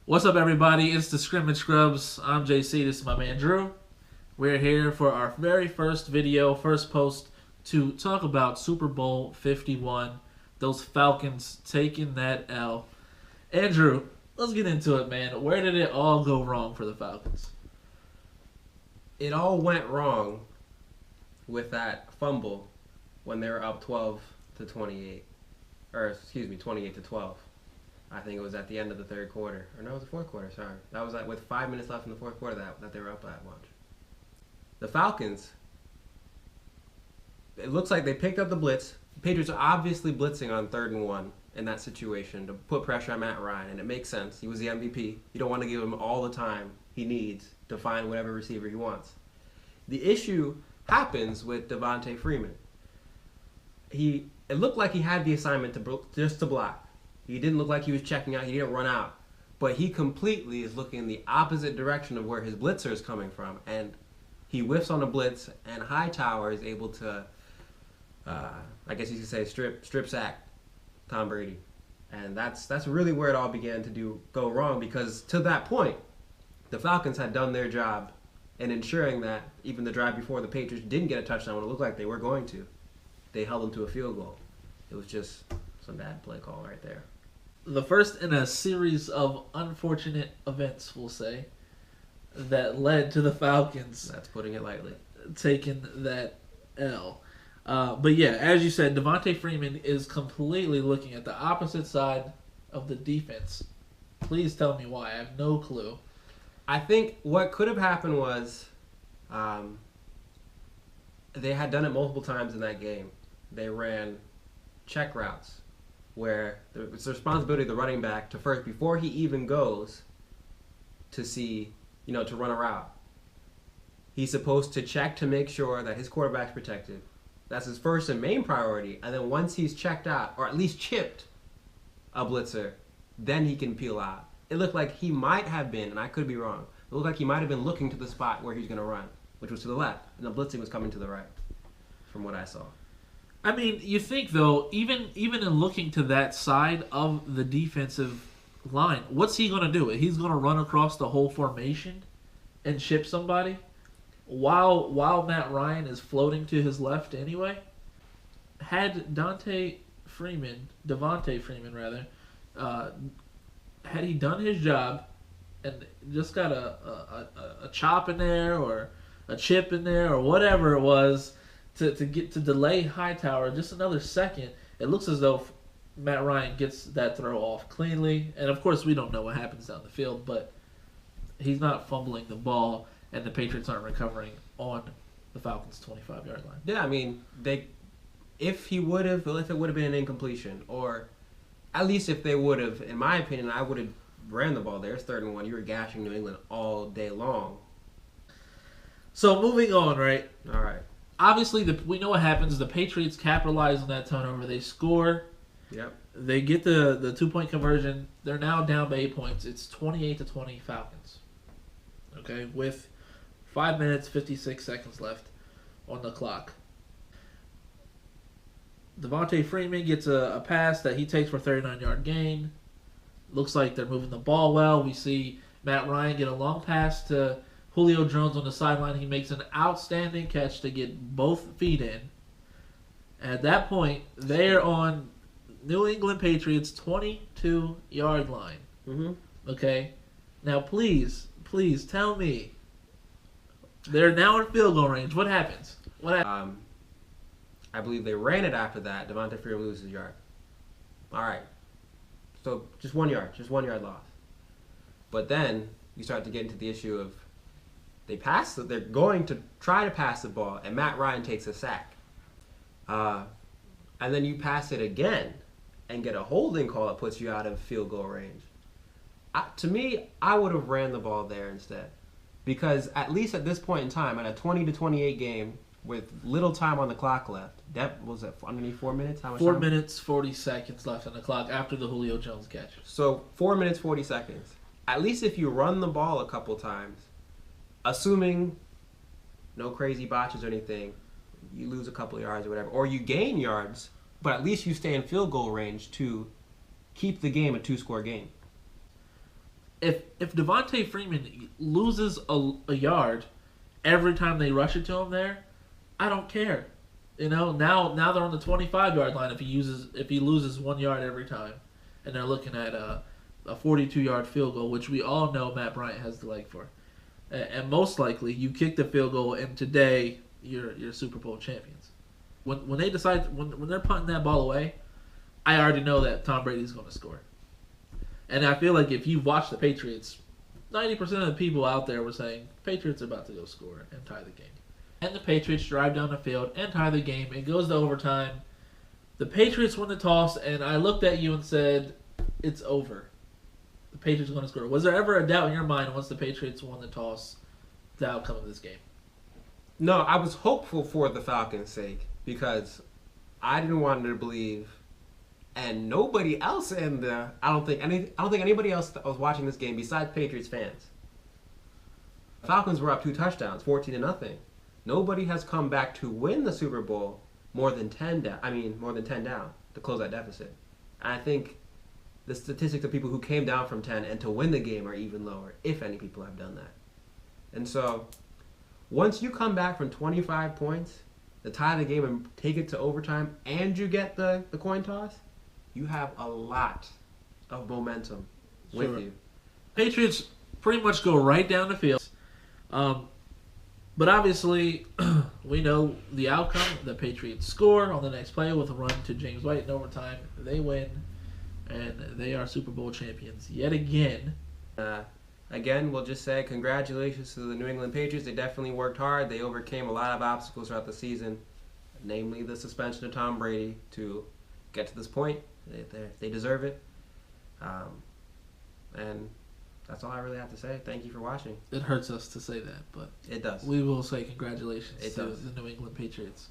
What's up, everybody? It's the Scrimmage Scrubs. I'm JC. This is my man Drew. We're here for our very first video, first post to talk about Super Bowl 51. Those Falcons taking that L. Andrew, let's get into it, man. Where did it all go wrong for the Falcons? It all went wrong with that fumble when they were up 12 to 28. Or, excuse me, 28 to 12. I think it was at the end of the third quarter. Or no, it was the fourth quarter, sorry. That was with 5 minutes left in the fourth quarter that they were up that much. The Falcons, it looks like they picked up the blitz. The Patriots are obviously blitzing on 3rd and 1 in that situation to put pressure on Matt Ryan, and it makes sense. He was the MVP. You don't want to give him all the time he needs to find whatever receiver he wants. The issue happens with Devontae Freeman. It looked like he had the assignment just to block. He didn't look like he was checking out. He didn't run out. But he completely is looking in the opposite direction of where his blitzer is coming from. And he whiffs on a blitz, and Hightower is able to, I guess you could say, strip sack Tom Brady. And that's really where it all began to go wrong, because to that point, the Falcons had done their job in ensuring that even the drive before the Patriots didn't get a touchdown when it looked like they were going to. They held them to a field goal. It was just some bad play call right there. The first in a series of unfortunate events, we'll say, that led to the Falcons. That's putting it lightly. Taking that L. But yeah, as you said, Devontae Freeman is completely looking at the opposite side of the defense. Please tell me why. I have no clue. I think what could have happened was they had done it multiple times in that game. They ran check routes where it's the responsibility of the running back to first, before he even goes to see, to run a route, he's supposed to check to make sure that his quarterback's protected. That's his first and main priority. And then once he's checked out, or at least chipped a blitzer, then he can peel out. It looked like he might have been, and I could be wrong, it looked like he might have been looking to the spot where he's going to run, which was to the left, and the blitzing was coming to the right, from what I saw. I mean, you think, though, even in looking to that side of the defensive line, what's he going to do? He's going to run across the whole formation and chip somebody while Matt Ryan is floating to his left anyway? Had Devontae Freeman, had he done his job and just got a chop in there or a chip in there or whatever it was to delay Hightower just another second, it looks as though Matt Ryan gets that throw off cleanly. And of course, we don't know what happens down the field, but he's not fumbling the ball, and the Patriots aren't recovering on the Falcons' 25-yard line. Yeah, I mean, if it would have been an incompletion, or at least if they would have, in my opinion, I would have ran the ball there. It's 3rd and 1. You were gashing New England all day long. So moving on, right? All right. Obviously, we know what happens. The Patriots capitalize on that turnover. They score. Yep. They get the 2-point conversion. They're now down by 8 points. It's 28-20 Falcons. Okay, with 5 minutes, 56 seconds left on the clock. Devontae Freeman gets a pass that he takes for a 39-yard gain. Looks like they're moving the ball well. We see Matt Ryan get a long pass to Julio Jones on the sideline. He makes an outstanding catch to get both feet in. At that point, they're on New England Patriots' 22-yard line. Mm-hmm. Okay? Now, please tell me. They're now in field goal range. What happens? I believe they ran it after that. Devontae Freeman loses a yard. All right. So just 1 yard loss. But then you start to get into the issue of they're going to try to pass the ball, and Matt Ryan takes a sack. And then you pass it again and get a holding call that puts you out of field goal range. To me, I would have ran the ball there instead. Because at least at this point in time, at a 20-28 game with little time on the clock left, that was underneath 4 minutes? How much 4 time? minutes, 40 seconds left on the clock after the Julio Jones catch. So 4 minutes, 40 seconds. At least if you run the ball a couple times, assuming no crazy botches or anything, you lose a couple of yards or whatever, or you gain yards, but at least you stay in field goal range to keep the game a 2-score game. if Devontae Freeman loses a yard every time they rush it to him there, I don't care. Now they're on the 25-yard line if he loses 1 yard every time, and they're looking at a 42-yard field goal, which we all know Matt Bryant has the leg for. And most likely, you kick the field goal, and today you're Super Bowl champions. When they decide when they're punting that ball away, I already know that Tom Brady's going to score. And I feel like if you watch the Patriots, 90% of the people out there were saying Patriots are about to go score and tie the game. And the Patriots drive down the field and tie the game. It goes to overtime. The Patriots win the toss, and I looked at you and said, it's over. The Patriots are going to score. Was there ever a doubt in your mind once the Patriots won the toss, the outcome of this game? No, I was hopeful for the Falcons' sake because I didn't want to believe, and nobody else I don't think anybody else that was watching this game besides Patriots fans. Falcons were up 2 touchdowns, 14-0. Nobody has come back to win the Super Bowl more than 10 down to close that deficit. And I think the statistics of people who came down from 10 and to win the game are even lower, if any people have done that. And so, once you come back from 25 points to tie the game and take it to overtime, and you get the coin toss, you have a lot of momentum with you. Patriots pretty much go right down the field. But obviously, we know the outcome. The Patriots score on the next play with a run to James White in overtime. They win, and they are Super Bowl champions yet again. Again, we'll just say congratulations to the New England Patriots. They definitely worked hard. They overcame a lot of obstacles throughout the season, namely the suspension of Tom Brady to get to this point. They deserve it. And that's all I really have to say. Thank you for watching. It hurts us to say that, but it does. We will say congratulations to the New England Patriots.